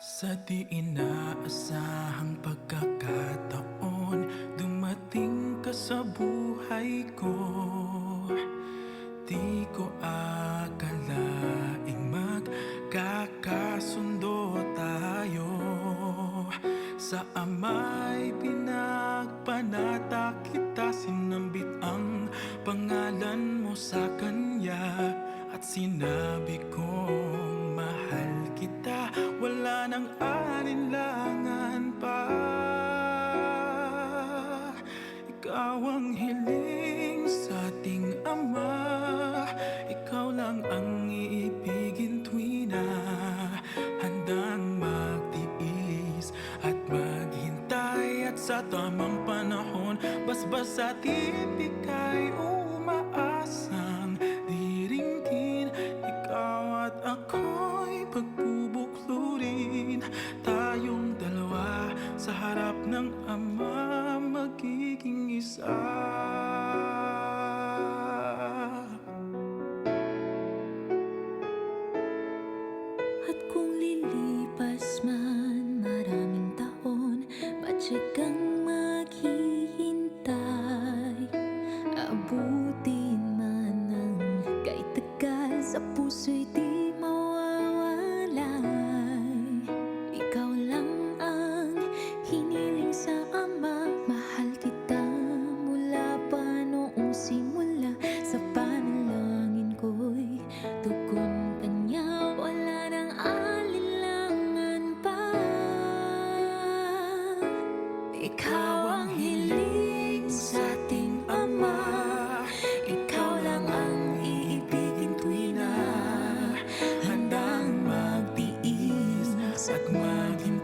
Sa di inaasahang pagkakataon, dumating ka sa buhay ko. Di ko akalaing magkakasundo tayo. Sa ama'y pinagpanata kita, sinambit ang pangalan mo sa kanya. At sinabi kong mahal kita, wala nang alinlangan pa. Ikaw ang hiling sa ating Ama, ikaw lang ang iibigin tuwi na handang magtiis at maghintay. At sa tamang panahon, basbas at ibig ay umaasang diringgin. Ikaw at ako'y pagbubuklurin, tayong dalawa sa harap ng Ama, magiging isa. At kung lilipas man maraming taon, patyagang maghihintay. Abutin man ng kahit tagal, sa puso'y di mawawalay. Ikaw lang ang hiniling sa Ama, mahal kita mula pa noong simula. Sa panalangin ko'y tugon ka niya, wala nang alinlangan pa. Ikaw ang hiling sa ating Ama, ikaw lang ang iibigin tuwi na Handang magtiis at maghintay.